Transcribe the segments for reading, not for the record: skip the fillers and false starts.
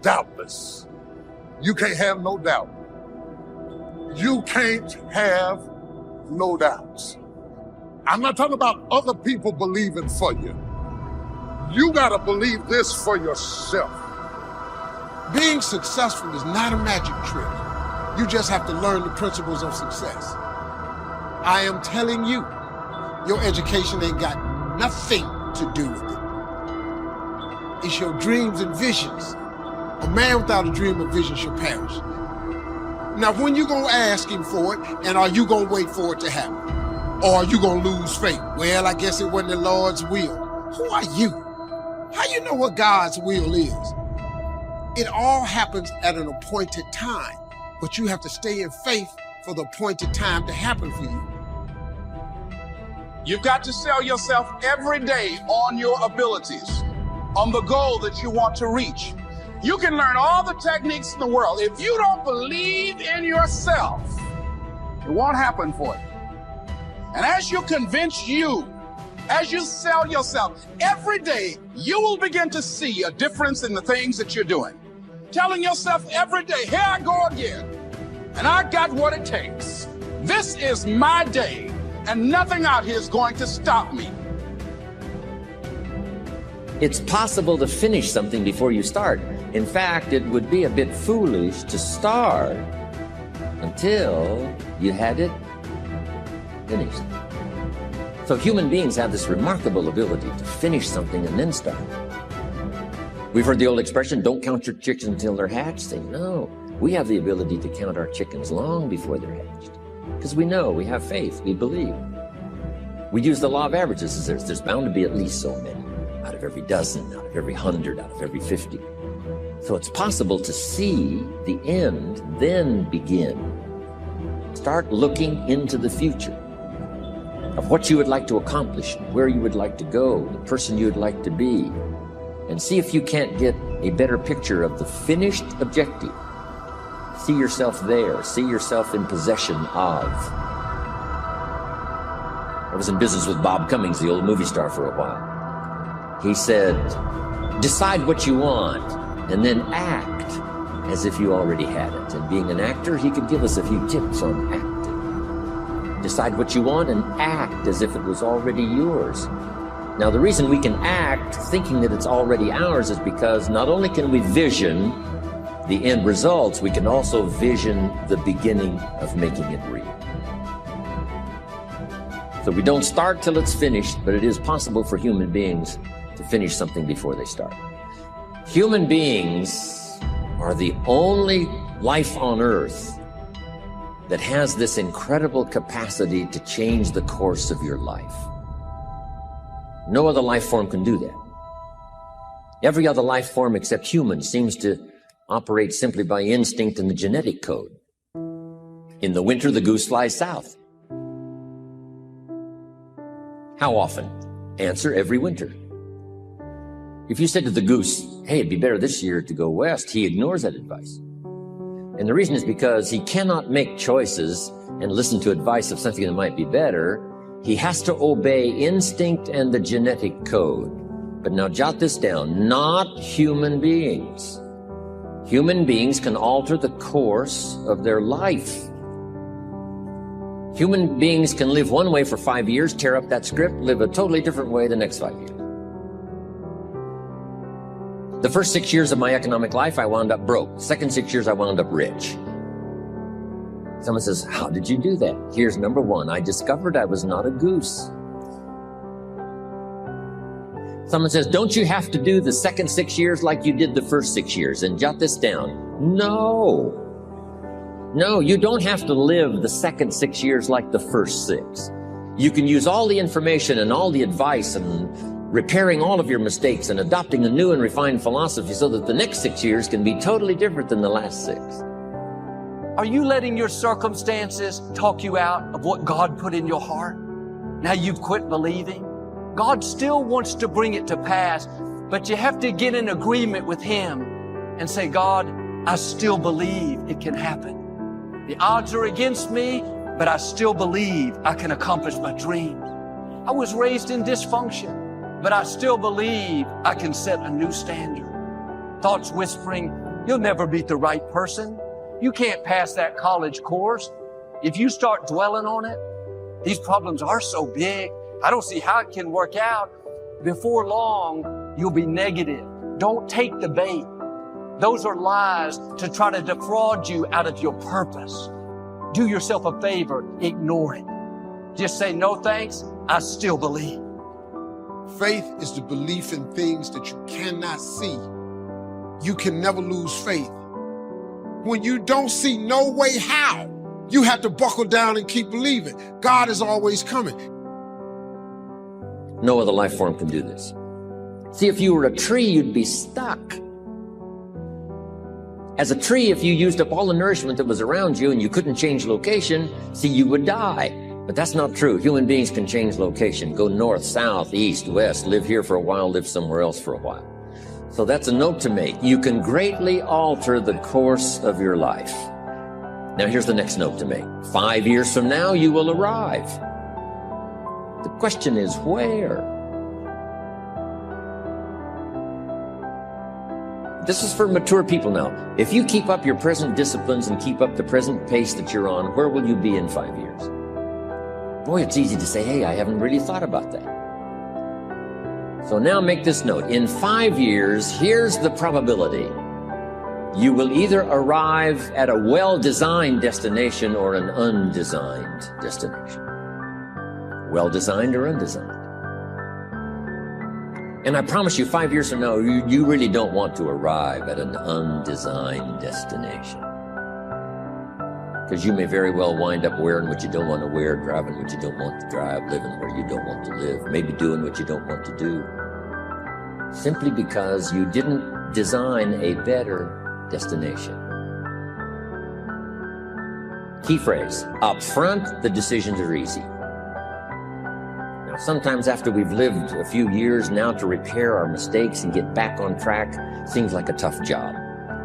doubtless. You can't have no doubt. You can't have no doubts. I'm not talking about other people believing for you. You got to believe this for yourself. Being successful is not a magic trick. You just have to learn the principles of success. I am telling you, your education ain't got nothing to do with it. It's your dreams and visions. A man without a dream or vision shall perish. Now, when you gonna ask him for it, and are you gonna wait for it to happen? Or are you gonna lose faith? Well, I guess it wasn't the Lord's will. Who are you? How you know what God's will is? It all happens at an appointed time, but you have to stay in faith for the appointed time to happen for you. You've got to sell yourself every day on your abilities, on the goal that you want to reach. You can learn all the techniques in the world. If you don't believe in yourself, it won't happen for you. And as you convince you, as you sell yourself, every day you will begin to see a difference in the things that you're doing. Telling yourself every day, here I go again, and I got what it takes. This is my day, and nothing out here is going to stop me. It's possible to finish something before you start. In fact, it would be a bit foolish to start until you had it finished. So human beings have this remarkable ability to finish something and then start. We've heard the old expression, don't count your chickens until they're hatched. Say, no, we have the ability to count our chickens long before they're hatched. Because we know, we have faith, we believe. We use the law of averages. There's bound to be at least so many. Out of every dozen, out of every 100, out of every 50. So it's possible to see the end, then begin. Start looking into the future of what you would like to accomplish, where you would like to go, the person you would like to be, and see if you can't get a better picture of the finished objective. See yourself there, see yourself in possession of. I was in business with Bob Cummings, the old movie star, for a while. He said, decide what you want and then act as if you already had it. And being an actor, he could give us a few tips on acting. Decide what you want and act as if it was already yours. Now, the reason we can act thinking that it's already ours is because not only can we vision the end results, we can also vision the beginning of making it real. So we don't start till it's finished, but it is possible for human beings to finish something before they start. Human beings are the only life on earth that has this incredible capacity to change the course of your life. No other life form can do that. Every other life form except humans seems to operate simply by instinct and the genetic code. In the winter, the goose flies south. How often? Answer, every winter. If you said to the goose, hey, it'd be better this year to go west, he ignores that advice. And the reason is because he cannot make choices and listen to advice of something that might be better. He has to obey instinct and the genetic code. But now jot this down, not human beings. Human beings can alter the course of their life. Human beings can live one way for 5 years, tear up that script, live a totally different way the next 5 years. The first 6 years of my economic life, I wound up broke. The second 6 years, I wound up rich. Someone says, how did you do that? Here's number one. I discovered I was not a goose. Someone says, don't you have to do the second 6 years like you did the first 6 years? And jot this down. No, you don't have to live the second 6 years like the first 6. You can use all the information and all the advice and repairing all of your mistakes and adopting a new and refined philosophy so that the next 6 years can be totally different than the last 6. Are you letting your circumstances talk you out of what God put in your heart? Now you've quit believing? God still wants to bring it to pass, but you have to get in agreement with Him and say, God, I still believe it can happen. The odds are against me, but I still believe I can accomplish my dreams. I was raised in dysfunction, but I still believe I can set a new standard. Thoughts whispering, You'll never meet the right person. You can't pass that college course. If you start dwelling on it, these problems are so big. I don't see how it can work out. Before long, you'll be negative. Don't take the bait. Those are lies to try to defraud you out of your purpose. Do yourself a favor, ignore it. Just say, no thanks, I still believe. Faith is the belief in things that you cannot see. You can never lose faith. When you don't see no way how, you have to buckle down and keep believing. God is always coming. No other life form can do this. See, if you were a tree, you'd be stuck. As a tree, if you used up all the nourishment that was around you and you couldn't change location, see, you would die. But that's not true. Human beings can change location, go north, south, east, west, live here for a while, live somewhere else for a while. So that's a note to make. You can greatly alter the course of your life. Now here's the next note to make. 5 years from now, you will arrive. The question is where? This is for mature people now. If you keep up your present disciplines and keep up the present pace that you're on, where will you be in 5 years? Boy, it's easy to say, hey, I haven't really thought about that. So now make this note. In 5 years, here's the probability. You will either arrive at a well-designed destination or an undesigned destination. Well-designed or undesigned. And I promise you, 5 years from now, you really don't want to arrive at an undesigned destination. Because you may very well wind up wearing what you don't want to wear, driving what you don't want to drive, living where you don't want to live, maybe doing what you don't want to do. Simply because you didn't design a better destination. Key phrase, up front, the decisions are easy. Now, sometimes after we've lived a few years now, to repair our mistakes and get back on track seems like a tough job.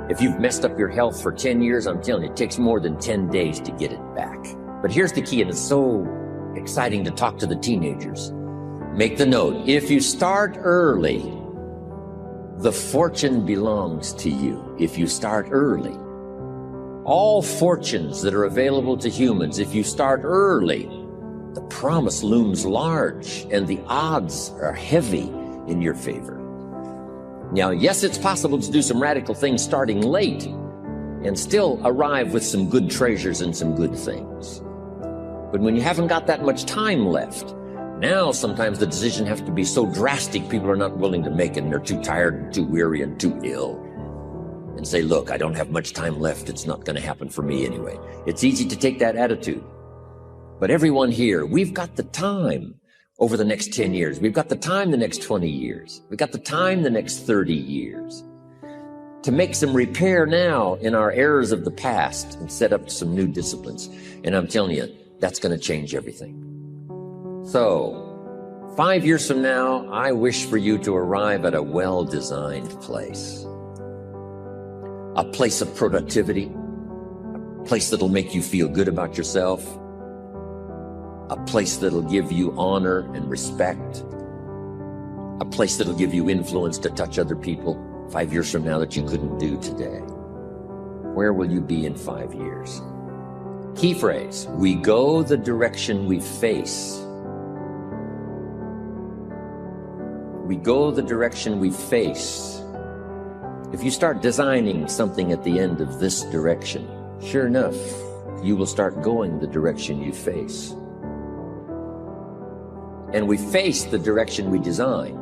If you've messed up your health for 10 years, I'm telling you, it takes more than 10 days to get it back. But here's the key, and it's so exciting to talk to the teenagers. Make the note, if you start early, the fortune belongs to you. If you start early. All fortunes that are available to humans, if you start early, the promise looms large and the odds are heavy in your favor. Now, yes, it's possible to do some radical things starting late and still arrive with some good treasures and some good things. But when you haven't got that much time left, now sometimes the decision has to be so drastic, people are not willing to make it and they're too tired and too weary and too ill. And say, look, I don't have much time left. It's not going to happen for me anyway. It's easy to take that attitude. But everyone here, we've got the time over the next 10 years. We've got the time the next 20 years. We've got the time the next 30 years to make some repair now in our errors of the past and set up some new disciplines. And I'm telling you, that's going to change everything. So, 5 years from now, I wish for you to arrive at a well-designed place. A place of productivity, a place that'll make you feel good about yourself, a place that'll give you honor and respect, a place that'll give you influence to touch other people 5 years from now that you couldn't do today. Where will you be in 5 years? Key phrase, we go the direction we face. We go the direction we face. If you start designing something at the end of this direction, sure enough, you will start going the direction you face. And we face the direction we design.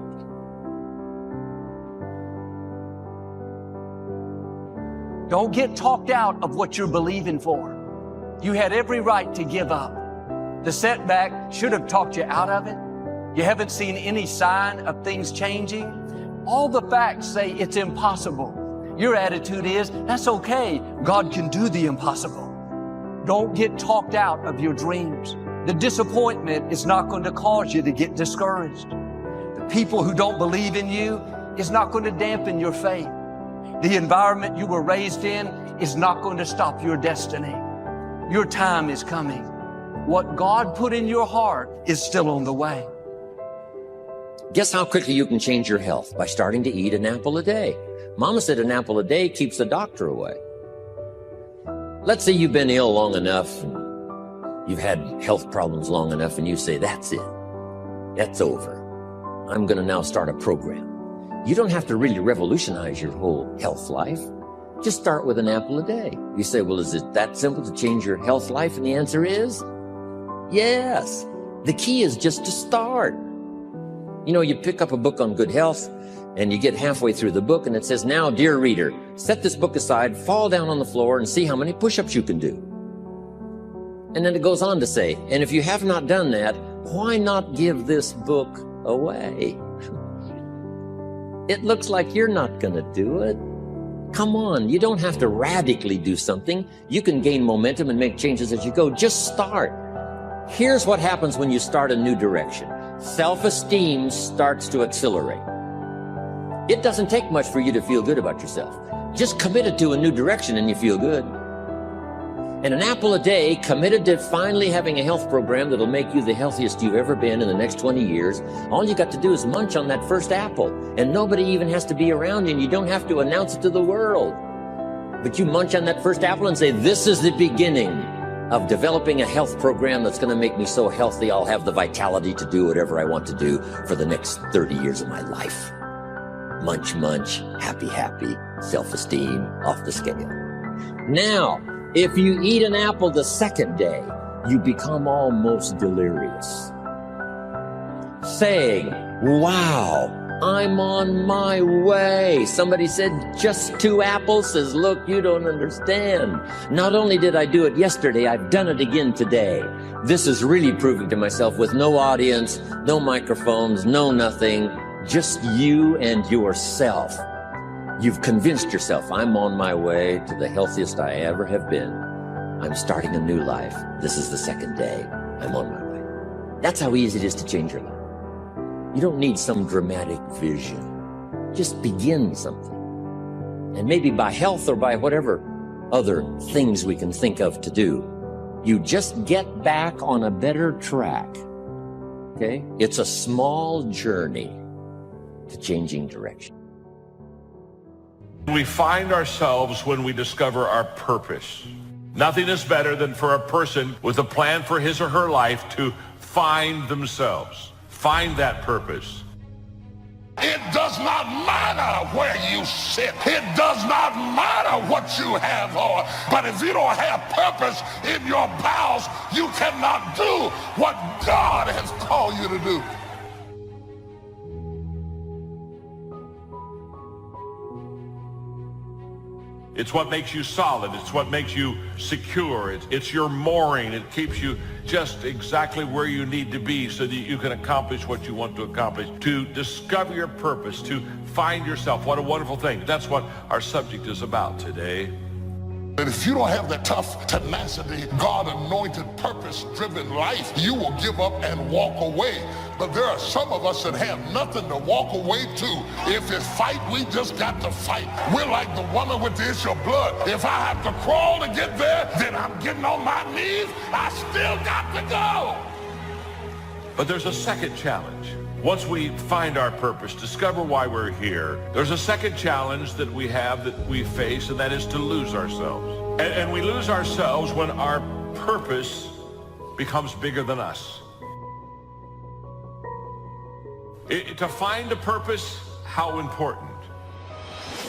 Don't get talked out of what you're believing for. You had every right to give up. The setback should have talked you out of it. You haven't seen any sign of things changing. All the facts say it's impossible. Your attitude is, that's okay. God can do the impossible. Don't get talked out of your dreams. The disappointment is not going to cause you to get discouraged. The people who don't believe in you is not going to dampen your faith. The environment you were raised in is not going to stop your destiny. Your time is coming. What God put in your heart is still on the way. Guess how quickly you can change your health? By starting to eat an apple a day. Mama said an apple a day keeps the doctor away. Let's say you've been ill long enough, and you've had health problems long enough, and you say, that's it. That's over. I'm going to now start a program. You don't have to really revolutionize your whole health life. Just start with an apple a day. You say, well, is it that simple to change your health life? And the answer is yes. The key is just to start. You know, you pick up a book on good health and you get halfway through the book and it says, now, dear reader, set this book aside, fall down on the floor and see how many push-ups you can do. And then it goes on to say, and if you have not done that, why not give this book away? It looks like you're not going to do it. Come on, you don't have to radically do something. You can gain momentum and make changes as you go. Just start. Here's what happens when you start a new direction. Self-esteem starts to accelerate. It doesn't take much for you to feel good about yourself. Just committed to a new direction and you feel good. And an apple a day, committed to finally having a health program that'll make you the healthiest you've ever been in the next 20 years. All you got to do is munch on that first apple, and nobody even has to be around you, and you don't have to announce it to the world. But you munch on that first apple and say, this is the beginning of developing a health program that's going to make me so healthy I'll have the vitality to do whatever I want to do for the next 30 years of my life. Munch, munch, happy, happy, self-esteem off the scale. Now, if you eat an apple the second day, you become almost delirious, saying, wow, I'm on my way. Somebody said, just 2 apples? Says, look, you don't understand. Not only did I do it yesterday, I've done it again today. This is really proving to myself with no audience, no microphones, no nothing, just you and yourself. You've convinced yourself, I'm on my way to the healthiest I ever have been. I'm starting a new life. This is the second day. I'm on my way. That's how easy it is to change your life. You don't need some dramatic vision. Just begin something. And maybe by health or by whatever other things we can think of to do, you just get back on a better track. Okay? It's a small journey to changing direction. We find ourselves when we discover our purpose. Nothing is better than for a person with a plan for his or her life to find themselves, find that purpose. It does not matter where you sit. It does not matter what you have on. But if you don't have purpose in your bowels, you cannot do what God has called you to do. It's what makes you solid. It's what makes you secure. It's your mooring. It keeps you just exactly where you need to be so that you can accomplish what you want to accomplish. To discover your purpose, to find yourself. What a wonderful thing. That's what our subject is about today. But if you don't have the tough tenacity, God-anointed, purpose-driven life, you will give up and walk away. But there are some of us that have nothing to walk away to. If it's fight, we just got to fight. We're like the woman with the issue of blood. If I have to crawl to get there, then I'm getting on my knees. I still got to go. But there's a second challenge. Once we find our purpose, discover why we're here, there's a second challenge that we have, that we face, and that is to lose ourselves. And we lose ourselves when our purpose becomes bigger than us. To find a purpose, how important.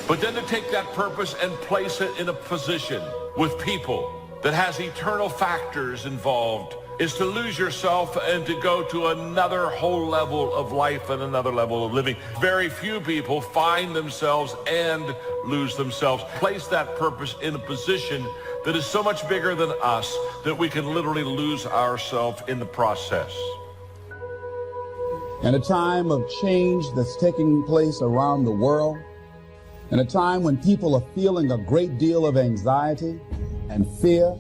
But then to take that purpose and place it in a position with people that has eternal factors involved is to lose yourself and to go to another whole level of life and another level of living. Very few people find themselves and lose themselves. Place that purpose in a position that is so much bigger than us that we can literally lose ourselves in the process. In a time of change that's taking place around the world, in a time when people are feeling a great deal of anxiety and fear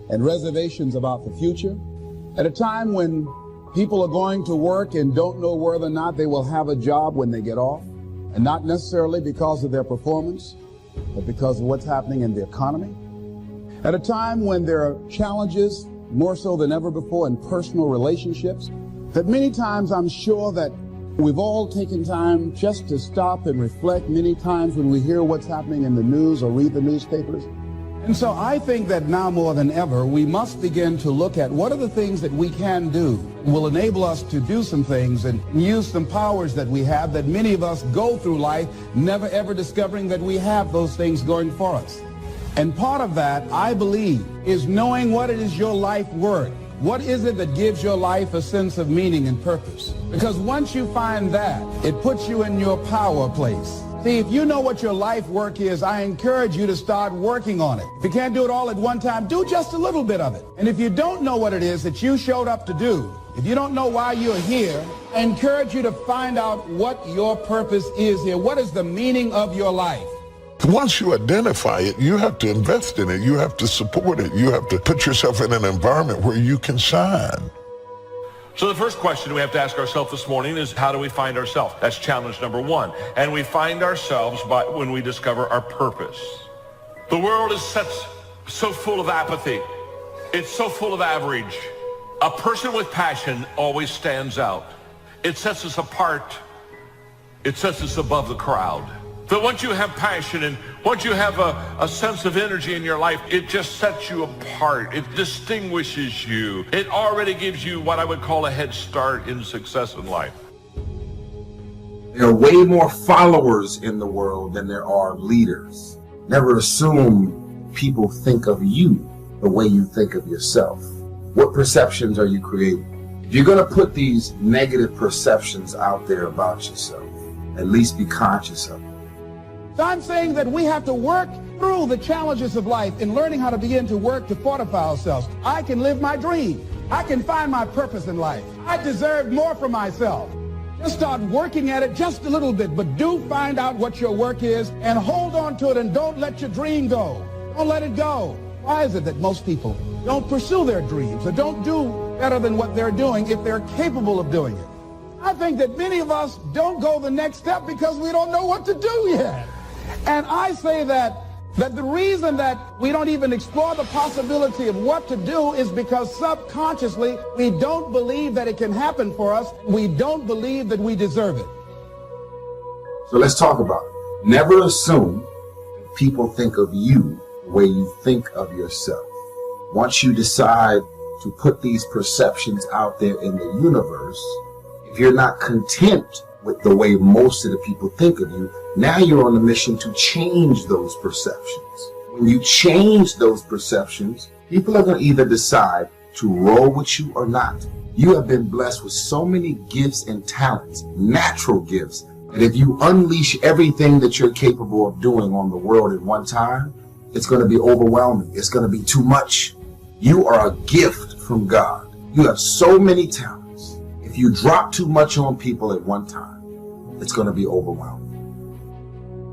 and reservations about the future, at a time when people are going to work and don't know whether or not they will have a job when they get off, and not necessarily because of their performance, but because of what's happening in the economy, at a time when there are challenges more so than ever before in personal relationships, that many times I'm sure that We've all taken time just to stop and reflect many times when we hear what's happening in the news or read the newspapers. And so I think that now more than ever, we must begin to look at what are the things that we can do will enable us to do some things and use some powers that we have that many of us go through life never ever discovering that we have those things going for us. And part of that, I believe, is knowing what it is your life worth. What is it that gives your life a sense of meaning and purpose? Because once you find that, it puts you in your power place. See, if you know what your life work is, I encourage you to start working on it. If you can't do it all at one time, do just a little bit of it. And if you don't know what it is that you showed up to do, if you don't know why you're here, I encourage you to find out what your purpose is here. What is the meaning of your life? Once you identify it, you have to invest in it. You have to support it. You have to put yourself in an environment where you can shine. So the first question we have to ask ourselves this morning is, how do we find ourselves? That's challenge number one. And we find ourselves when we discover our purpose. The world is so full of apathy. It's so full of average. A person with passion always stands out. It sets us apart. It sets us above the crowd. That once you have passion and once you have a sense of energy in your life, it just sets you apart. It distinguishes you. It already gives you what I would call a head start in success in life. There are way more followers in the world than there are leaders. Never assume people think of you the way you think of yourself. What perceptions are you creating? If you're going to put these negative perceptions out there about yourself, at least be conscious of them. So I'm saying that we have to work through the challenges of life in learning how to begin to work to fortify ourselves. I can live my dream. I can find my purpose in life. I deserve more for myself. Just start working at it just a little bit, but do find out what your work is and hold on to it and don't let your dream go. Don't let it go. Why is it that most people don't pursue their dreams or don't do better than what they're doing if they're capable of doing it? I think that many of us don't go the next step because we don't know what to do yet. And I say that the reason that we don't even explore the possibility of what to do is because subconsciously we don't believe that it can happen for us. We don't believe that we deserve it. So let's talk about it. Never assume people think of you the way you think of yourself. Once you decide to put these perceptions out there in the universe, if you're not content with the way most of the people think of you, now you're on a mission to change those perceptions. When you change those perceptions, people are going to either decide to roll with you or not. You have been blessed with so many gifts and talents, natural gifts, that if you unleash everything that you're capable of doing on the world at one time, it's going to be overwhelming. It's going to be too much. You are a gift from God. You have so many talents. If you drop too much on people at one time, it's going to be overwhelming.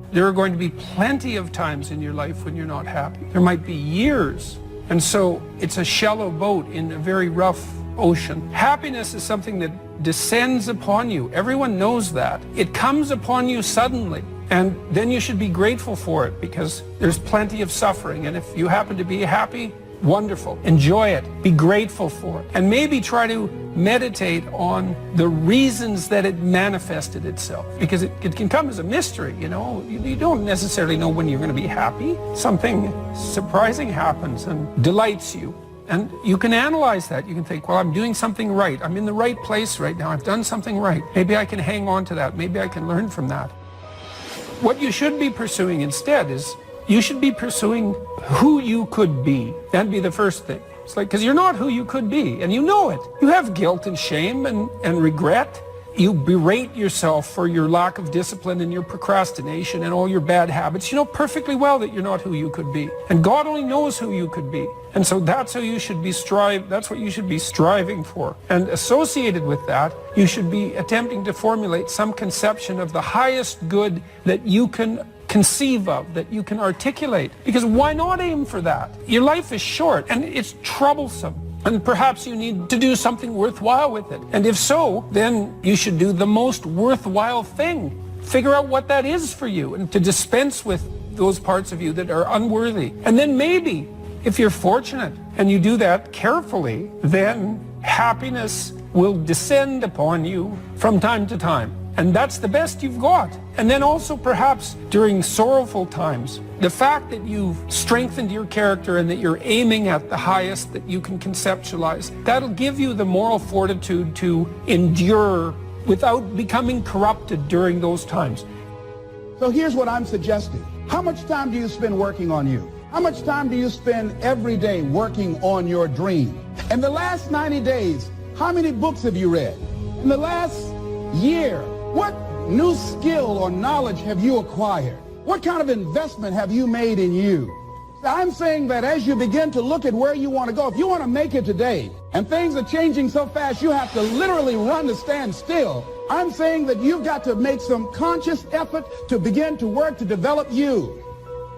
There are going to be plenty of times in your life when you're not happy. There might be years. And so it's a shallow boat in a very rough ocean. Happiness is something that descends upon you. Everyone knows that. It comes upon you suddenly. And then you should be grateful for it because there's plenty of suffering. And if you happen to be happy, wonderful. Enjoy it. Be grateful for it. And maybe try to meditate on the reasons that it manifested itself. Because it can come as a mystery, you know. You don't necessarily know when you're going to be happy. Something surprising happens and delights you. And you can analyze that. You can think, well, I'm doing something right. I'm in the right place right now. I've done something right. Maybe I can hang on to that. Maybe I can learn from that. What you should be pursuing instead is you should be pursuing who you could be. That'd be the first thing. It's like, because you're not who you could be, and you know it. You have guilt and shame and regret. You berate yourself for your lack of discipline and your procrastination and all your bad habits. You know perfectly well that you're not who you could be. And God only knows who you could be. And so that's how you should be that's what you should be striving for. And associated with that, you should be attempting to formulate some conception of the highest good that you can conceive of, that you can articulate. Because why not aim for that? Your life is short and it's troublesome. And perhaps you need to do something worthwhile with it. And if so, then you should do the most worthwhile thing. Figure out what that is for you and to dispense with those parts of you that are unworthy. And then maybe, if you're fortunate and you do that carefully, then happiness will descend upon you from time to time. And that's the best you've got. And then also perhaps during sorrowful times, the fact that you've strengthened your character and that you're aiming at the highest that you can conceptualize, that'll give you the moral fortitude to endure without becoming corrupted during those times. So here's what I'm suggesting. How much time do you spend working on you? How much time do you spend every day working on your dream? In the last 90 days, how many books have you read? In the last year, what new skill or knowledge have you acquired? What kind of investment have you made in you? I'm saying that as you begin to look at where you want to go, if you want to make it today, and things are changing so fast you have to literally run to stand still, I'm saying that you've got to make some conscious effort to begin to work to develop you.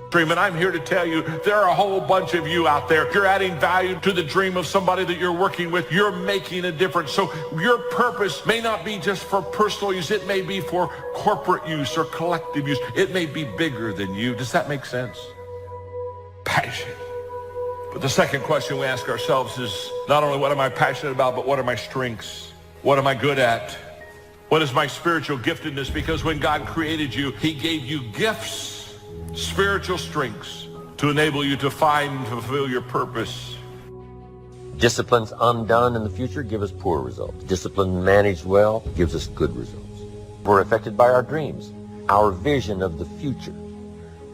Dream, and I'm here to tell you there are a whole bunch of you out there. You're adding value to the dream of somebody that you're working with. You're making a difference. So your purpose may not be just for personal use. It may be for corporate use or collective use. It may be bigger than you. Does that make sense? Passion. But the second question we ask ourselves is not only what am I passionate about, but what are my strengths? What am I good at? What is my spiritual giftedness? Because when God created you, he gave you gifts, spiritual strengths to enable you to find and fulfill your purpose. Disciplines undone in the future give us poor results. Discipline managed well gives us good results. We're affected by our dreams, our vision of the future.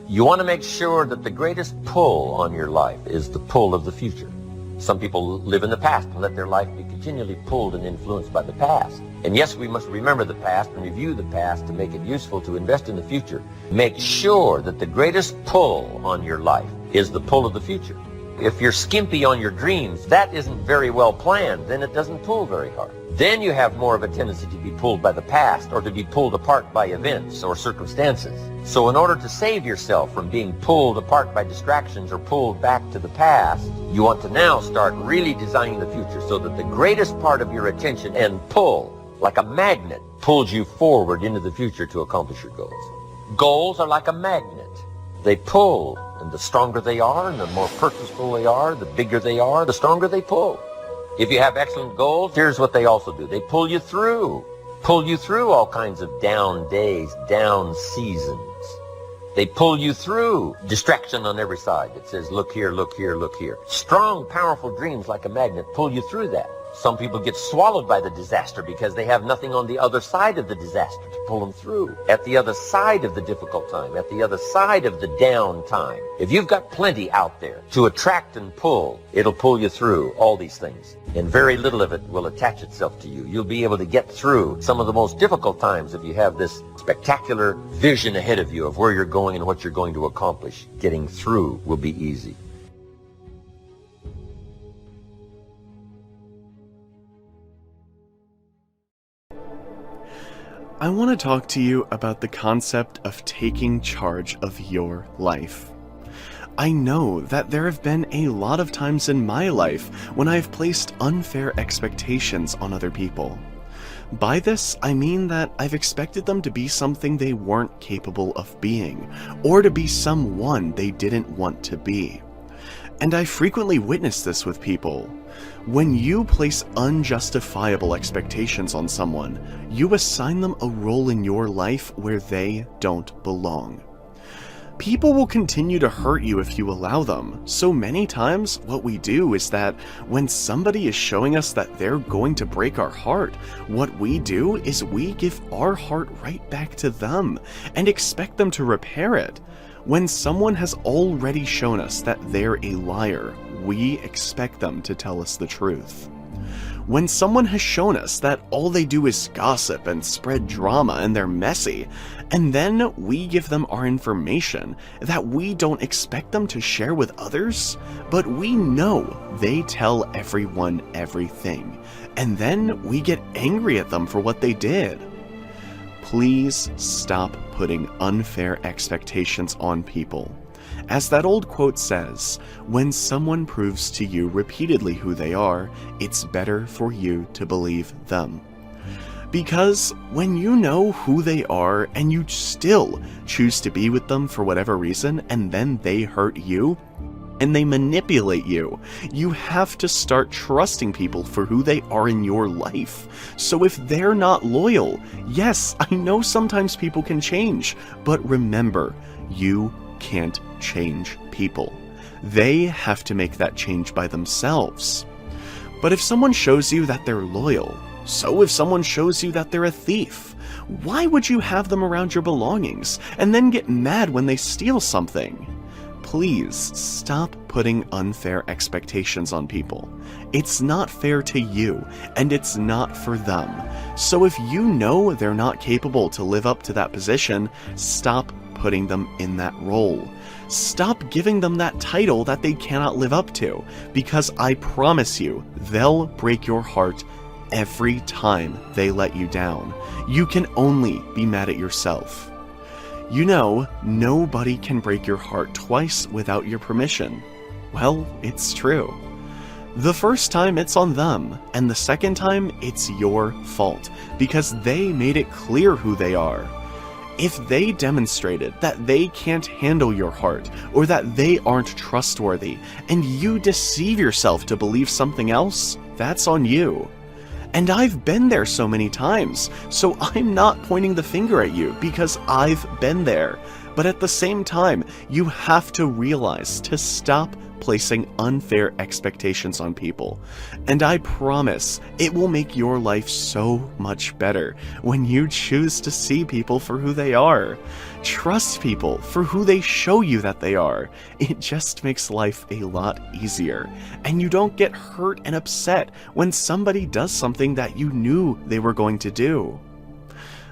You want to make sure that the greatest pull on your life is the pull of the future. Some people live in the past and let their life be continually pulled and influenced by the past. And yes, we must remember the past and review the past to make it useful to invest in the future. Make sure that the greatest pull on your life is the pull of the future. If you're skimpy on your dreams, that isn't very well planned, then it doesn't pull very hard. Then you have more of a tendency to be pulled by the past or to be pulled apart by events or circumstances. So in order to save yourself from being pulled apart by distractions or pulled back to the past, you want to now start really designing the future so that the greatest part of your attention and pull, like a magnet, pulls you forward into the future to accomplish your goals. Goals are like a magnet. They pull, and the stronger they are and the more purposeful they are, the bigger they are, the stronger they pull. If you have excellent goals, here's what they also do. They pull you through all kinds of down days, down seasons. They pull you through distraction on every side that says, look here, look here, look here. Strong, powerful dreams like a magnet pull you through that. Some people get swallowed by the disaster because they have nothing on the other side of the disaster to pull them through. At the other side of the difficult time, at the other side of the down time. If you've got plenty out there to attract and pull, it'll pull you through all these things. And very little of it will attach itself to you. You'll be able to get through some of the most difficult times if you have this spectacular vision ahead of you of where you're going and what you're going to accomplish. Getting through will be easy. I want to talk to you about the concept of taking charge of your life. I know that there have been a lot of times in my life when I've placed unfair expectations on other people. By this, I mean that I've expected them to be something they weren't capable of being, or to be someone they didn't want to be. And I frequently witness this with people. When you place unjustifiable expectations on someone, you assign them a role in your life where they don't belong. People will continue to hurt you if you allow them. So many times, what we do is that when somebody is showing us that they're going to break our heart, what we do is we give our heart right back to them and expect them to repair it. When someone has already shown us that they're a liar, we expect them to tell us the truth. When someone has shown us that all they do is gossip and spread drama and they're messy, and then we give them our information that we don't expect them to share with others, but we know they tell everyone everything, and then we get angry at them for what they did. Please stop putting unfair expectations on people. As that old quote says, when someone proves to you repeatedly who they are, it's better for you to believe them. Because when you know who they are and you still choose to be with them for whatever reason, and then they hurt you, and they manipulate you. You have to start trusting people for who they are in your life. So if they're not loyal, yes, I know sometimes people can change, but remember, you can't change people. They have to make that change by themselves. But if someone shows you that they're loyal, so if someone shows you that they're a thief, why would you have them around your belongings and then get mad when they steal something? Please stop putting unfair expectations on people. It's not fair to you, and it's not for them. So if you know they're not capable to live up to that position, stop putting them in that role. Stop giving them that title that they cannot live up to, because I promise you, they'll break your heart every time they let you down. You can only be mad at yourself. You know, nobody can break your heart twice without your permission. Well, it's true. The first time it's on them, and the second time it's your fault, because they made it clear who they are. If they demonstrated that they can't handle your heart, or that they aren't trustworthy, and you deceive yourself to believe something else, that's on you. And I've been there so many times, so I'm not pointing the finger at you because I've been there. But at the same time, you have to realize to stop placing unfair expectations on people. And I promise it will make your life so much better when you choose to see people for who they are. Trust people for who they show you that they are. It just makes life a lot easier. And you don't get hurt and upset when somebody does something that you knew they were going to do.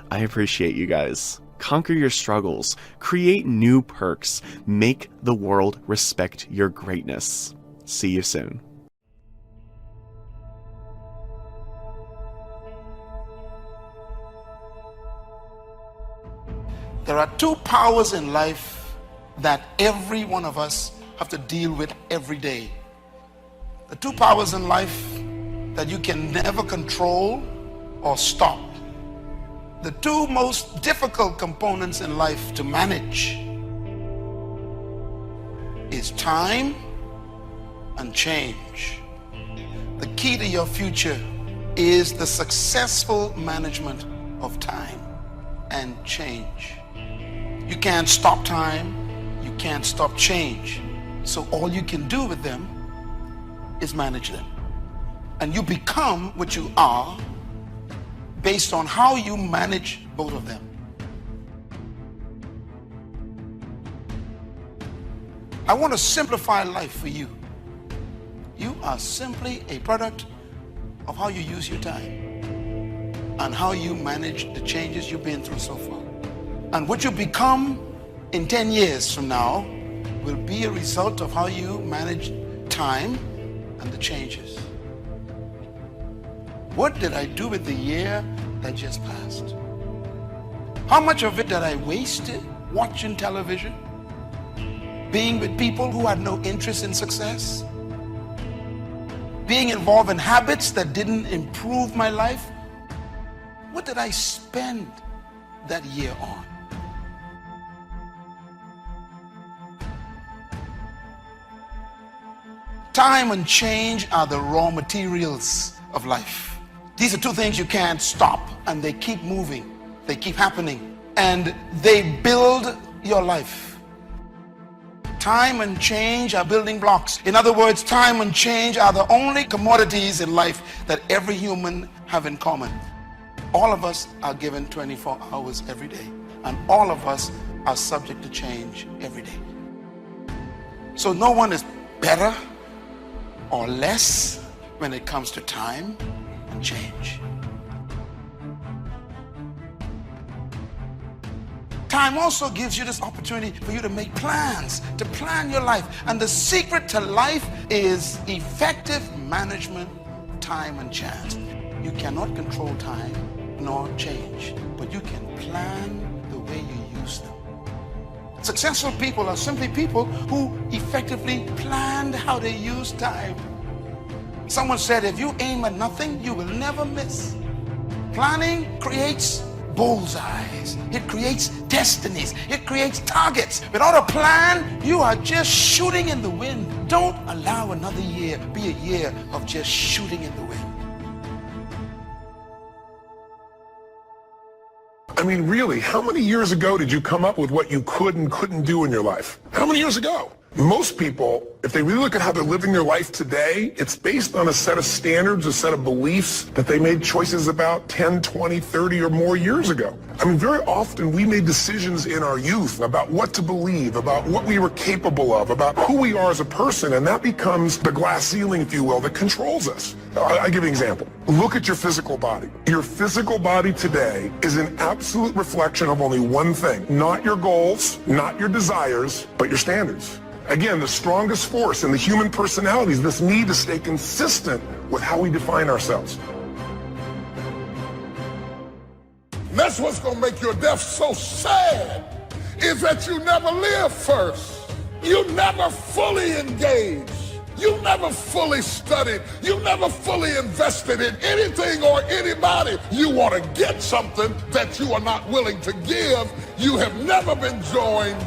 I appreciate you guys. Conquer your struggles, create new perks, make the world respect your greatness. See you soon. There are two powers in life that every one of us have to deal with every day. The two powers in life that you can never control or stop. The two most difficult components in life to manage is time and change. The key to your future is the successful management of time and change. You can't stop time, you can't stop change. So all you can do with them is manage them. And you become what you are based on how you manage both of them. I want to simplify life for you. You are simply a product of how you use your time and how you manage the changes you've been through so far. And what you become in 10 years from now will be a result of how you manage time and the changes. What did I do with the year that just passed? How much of it did I waste watching television? Being with people who had no interest in success? Being involved in habits that didn't improve my life? What did I spend that year on? Time and change are the raw materials of life. These are two things you can't stop, and they keep moving, they keep happening, and they build your life. Time and change are building blocks. In other words, time and change are the only commodities in life that every human have in common. All of us are given 24 hours every day, and all of us are subject to change every day. So no one is better or less when it comes to time and change. Time also gives you this opportunity for you to make plans, to plan your life. And the secret to life is effective management, time and chance. You cannot control time nor change, but you can plan the way you use them. Successful people are simply people who effectively planned how they use time. Someone said, if you aim at nothing, you will never miss. Planning creates bullseyes. It creates destinies. It creates targets. Without a plan, you are just shooting in the wind. Don't allow another year be a year of just shooting in the wind. I mean, really, how many years ago did you come up with what you could and couldn't do in your life? How many years ago? Most people, if they really look at how they're living their life today, it's based on a set of standards, a set of beliefs that they made choices about 10, 20, 30 or more years ago. I mean, very often we made decisions in our youth about what to believe, about what we were capable of, about who we are as a person, and that becomes the glass ceiling, if you will, that controls us. I'll give you an example. Look at your physical body. Your physical body today is an absolute reflection of only one thing, not your goals, not your desires, but your standards. Again, the strongest force in the human personality is this need to stay consistent with how we define ourselves. That's what's going to make your death so sad, is that you never lived first. You never fully engaged. You never fully studied. You never fully invested in anything or anybody. You want to get something that you are not willing to give. You have never been joined.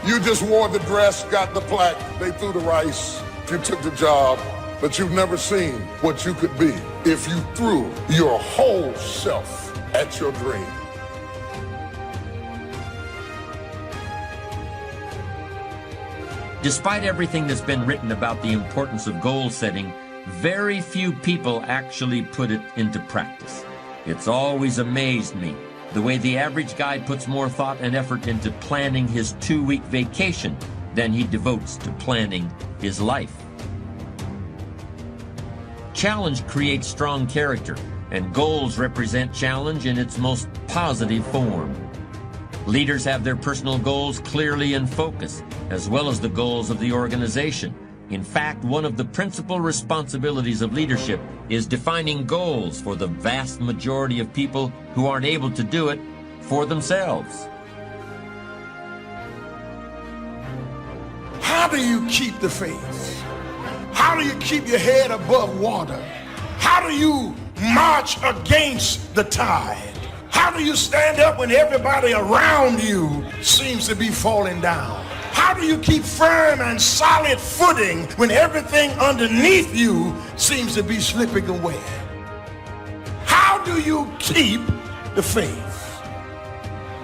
You just wore the dress, got the plaque, they threw the rice, you took the job, but you've never seen what you could be if you threw your whole self at your dream. Despite everything that's been written about the importance of goal setting, very few people actually put it into practice. It's always amazed me the way the average guy puts more thought and effort into planning his 2-week vacation than he devotes to planning his life. Challenge creates strong character, and goals represent challenge in its most positive form. Leaders have their personal goals clearly in focus, as well as the goals of the organization. In fact, one of the principal responsibilities of leadership is defining goals for the vast majority of people who aren't able to do it for themselves. How do you keep the faith? How do you keep your head above water? How do you march against the tide? How do you stand up when everybody around you seems to be falling down? How do you keep firm and solid footing when everything underneath you seems to be slipping away? How do you keep the faith?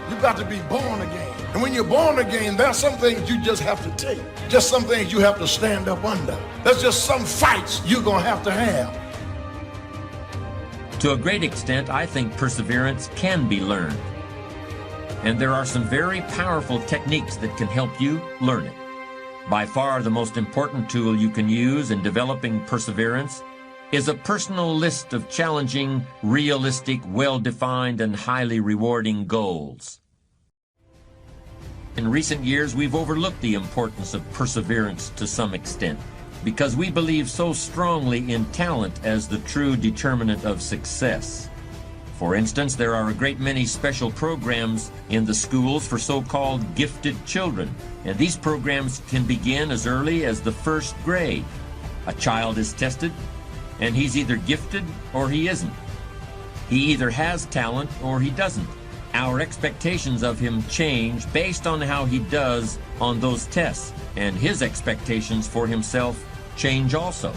You've got to be born again. And when you're born again, there are some things you just have to take. Just some things you have to stand up under. There's just some fights you're going to have. To a great extent, I think perseverance can be learned. And there are some very powerful techniques that can help you learn it. By far the most important tool you can use in developing perseverance is a personal list of challenging, realistic, well-defined, and highly rewarding goals. In recent years, we've overlooked the importance of perseverance to some extent because we believe so strongly in talent as the true determinant of success. For instance, there are a great many special programs in the schools for so-called gifted children, and these programs can begin as early as the 1st grade. A child is tested, and he's either gifted or he isn't. He either has talent or he doesn't. Our expectations of him change based on how he does on those tests, and his expectations for himself change also.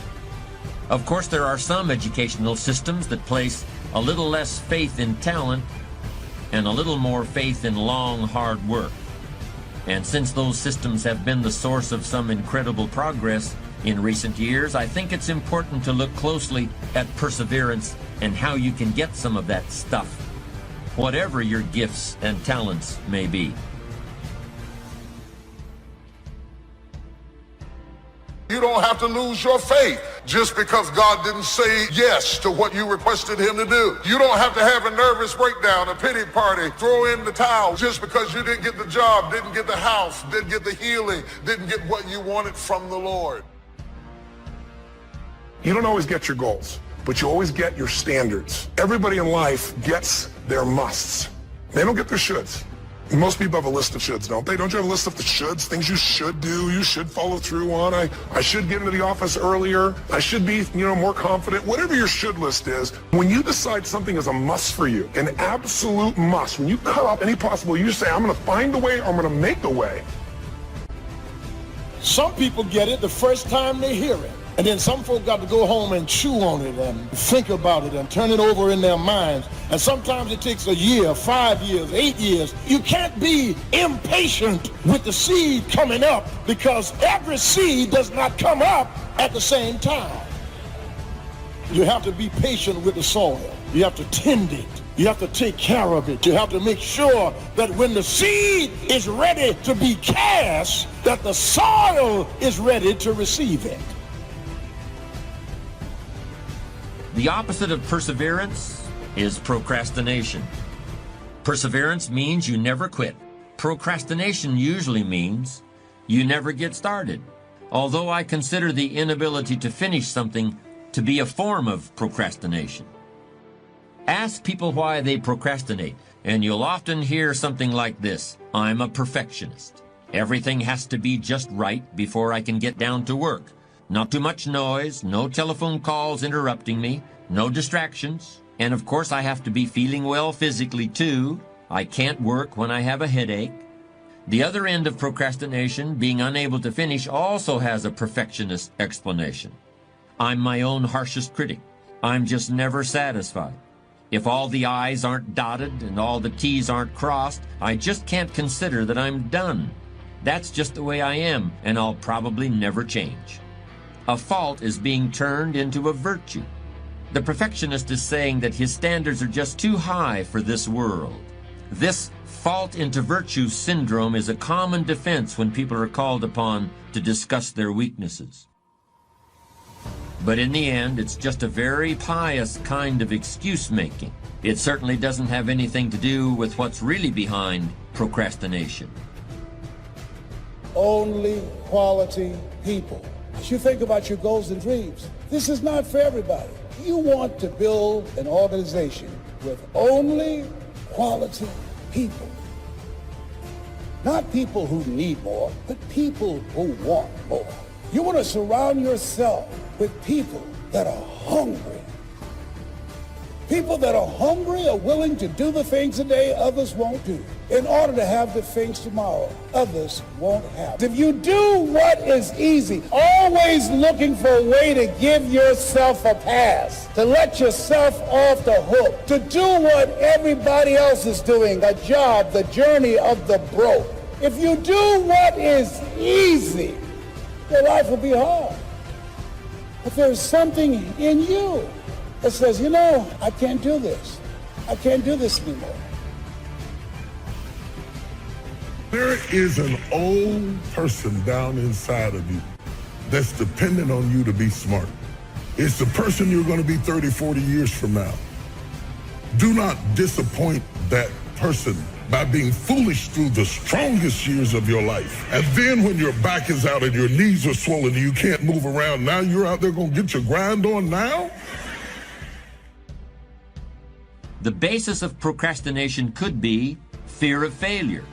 Of course, there are some educational systems that place a little less faith in talent and a little more faith in long, hard work. And since those systems have been the source of some incredible progress in recent years, I think it's important to look closely at perseverance and how you can get some of that stuff, whatever your gifts and talents may be. You don't have to lose your faith just because God didn't say yes to what you requested him to do. You don't have to have a nervous breakdown, a pity party, throw in the towel just because you didn't get the job, didn't get the house, didn't get the healing, didn't get what you wanted from the Lord. You don't always get your goals, but you always get your standards. Everybody in life gets their musts. They don't get their shoulds. Most people have a list of shoulds, don't they? Don't you have a list of the shoulds, things you should do, you should follow through on? I should get into the office earlier. I should be, more confident. Whatever your should list is, when you decide something is a must for you, an absolute must, when you cut off any possible, you say, I'm going to find a way, or I'm going to make a way. Some people get it the first time they hear it. And then some folk got to go home and chew on it and think about it and turn it over in their minds. And sometimes it takes a year, 5 years, 8 years. You can't be impatient with the seed coming up, because every seed does not come up at the same time. You have to be patient with the soil. You have to tend it. You have to take care of it. You have to make sure that when the seed is ready to be cast, that the soil is ready to receive it. The opposite of perseverance is procrastination. Perseverance means you never quit. Procrastination usually means you never get started. Although I consider the inability to finish something to be a form of procrastination. Ask people why they procrastinate, and you'll often hear something like this: I'm a perfectionist. Everything has to be just right before I can get down to work. Not too much noise, no telephone calls interrupting me, no distractions. And of course I have to be feeling well physically too. I can't work when I have a headache. The other end of procrastination, being unable to finish, also has a perfectionist explanation. I'm my own harshest critic. I'm just never satisfied. If all the I's aren't dotted and all the T's aren't crossed, I just can't consider that I'm done. That's just the way I am, and I'll probably never change. A fault is being turned into a virtue. The perfectionist is saying that his standards are just too high for this world. This fault into virtue syndrome is a common defense when people are called upon to discuss their weaknesses. But in the end, it's just a very pious kind of excuse-making. It certainly doesn't have anything to do with what's really behind procrastination. Only quality people. As you think about your goals and dreams, this is not for everybody. You want to build an organization with only quality people. Not people who need more, but people who want more. You want to surround yourself with people that are hungry. People that are hungry are willing to do the things today others won't do in order to have the things tomorrow others won't have. If you do what is easy, always looking for a way to give yourself a pass, to let yourself off the hook, to do what everybody else is doing, a job, the journey of the broke. If you do what is easy, your life will be hard. But there's something in you that says, I can't do this. I can't do this anymore. There is an old person down inside of you that's dependent on you to be smart. It's the person you're going to be 30, 40 years from now. Do not disappoint that person by being foolish through the strongest years of your life. And then when your back is out and your knees are swollen and you can't move around, now you're out there going to get your grind on now? The basis of procrastination could be fear of failure.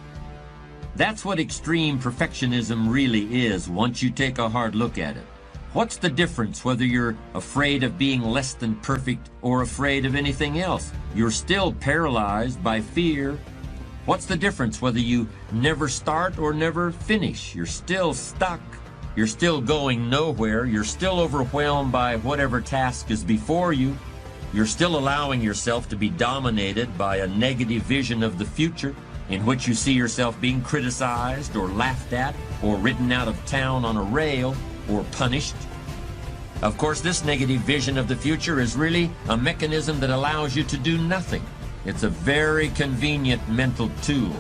That's what extreme perfectionism really is once you take a hard look at it. What's the difference whether you're afraid of being less than perfect or afraid of anything else? You're still paralyzed by fear. What's the difference whether you never start or never finish? You're still stuck. You're still going nowhere. You're still overwhelmed by whatever task is before you. You're still allowing yourself to be dominated by a negative vision of the future in which you see yourself being criticized or laughed at or written out of town on a rail or punished. Of course, this negative vision of the future is really a mechanism that allows you to do nothing. It's a very convenient mental tool.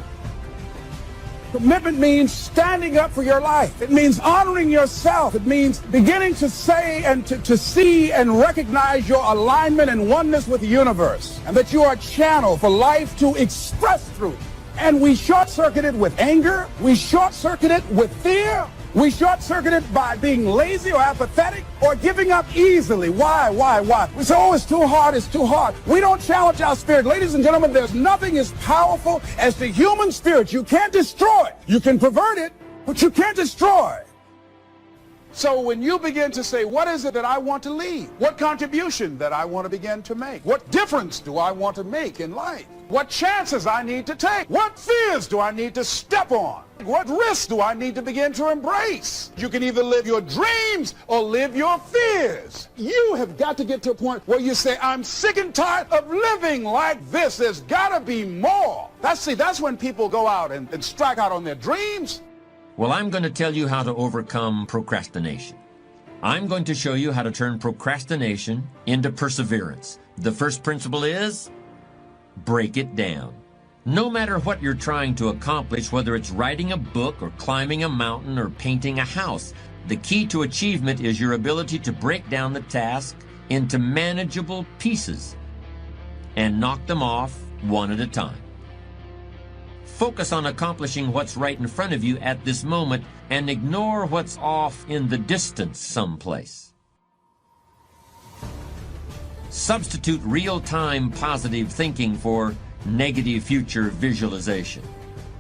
Commitment means standing up for your life. It means honoring yourself. It means beginning to say and to see and recognize your alignment and oneness with the universe, and that you are a channel for life to express through. And we short-circuit it with anger. We short-circuit it with fear. We short-circuit it by being lazy or apathetic or giving up easily. Why? We say, oh, it's too hard, it's too hard. We don't challenge our spirit. Ladies and gentlemen, there's nothing as powerful as the human spirit. You can't destroy it. You can pervert it, but you can't destroy it. So when you begin to say, what is it that I want to leave? What contribution that I want to begin to make? What difference do I want to make in life? What chances I need to take? What fears do I need to step on? What risks do I need to begin to embrace? You can either live your dreams or live your fears. You have got to get to a point where you say, I'm sick and tired of living like this. There's got to be more. That's when people go out and strike out on their dreams. Well, I'm going to tell you how to overcome procrastination. I'm going to show you how to turn procrastination into perseverance. The first principle is break it down. No matter what you're trying to accomplish, whether it's writing a book or climbing a mountain or painting a house, the key to achievement is your ability to break down the task into manageable pieces and knock them off one at a time. Focus on accomplishing what's right in front of you at this moment and ignore what's off in the distance someplace. Substitute real-time positive thinking for negative future visualization.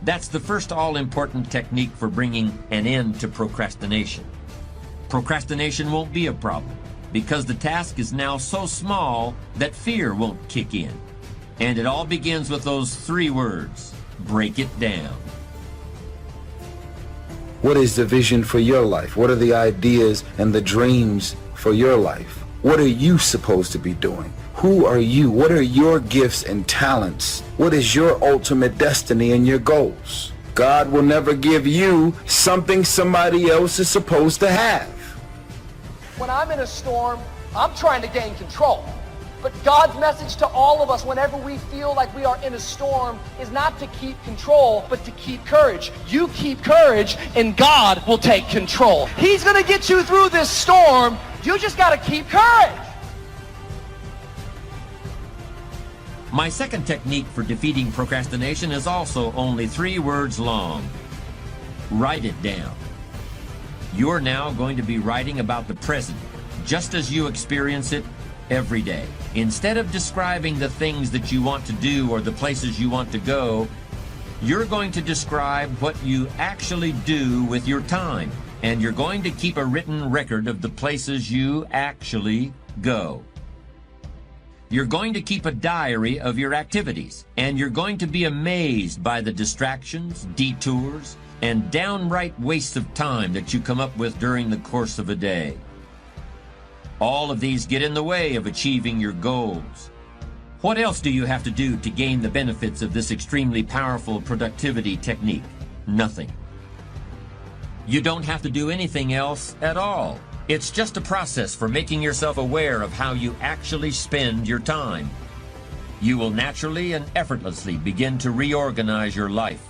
That's the first all-important technique for bringing an end to procrastination. Procrastination won't be a problem because the task is now so small that fear won't kick in. And it all begins with those 3 words. Break it down. What is the vision for your life? What are the ideas and the dreams for your life? What are you supposed to be doing? Who are you? What are your gifts and talents? What is your ultimate destiny and your goals? God will never give you something somebody else is supposed to have. When I'm in a storm, I'm trying to gain control. But God's message to all of us whenever we feel like we are in a storm is not to keep control, but to keep courage. You keep courage and God will take control. He's going to get you through this storm. You just got to keep courage. My second technique for defeating procrastination is also only 3 words long. Write it down. You're now going to be writing about the present, just as you experience it every day. Instead of describing the things that you want to do or the places you want to go, you're going to describe what you actually do with your time, and you're going to keep a written record of the places you actually go. You're going to keep a diary of your activities, and you're going to be amazed by the distractions, detours, and downright wastes of time that you come up with during the course of a day. All of these get in the way of achieving your goals. What else do you have to do to gain the benefits of this extremely powerful productivity technique? Nothing. You don't have to do anything else at all. It's just a process for making yourself aware of how you actually spend your time. You will naturally and effortlessly begin to reorganize your life.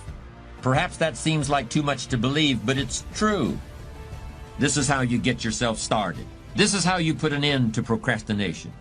Perhaps that seems like too much to believe, but it's true. This is how you get yourself started. This is how you put an end to procrastination.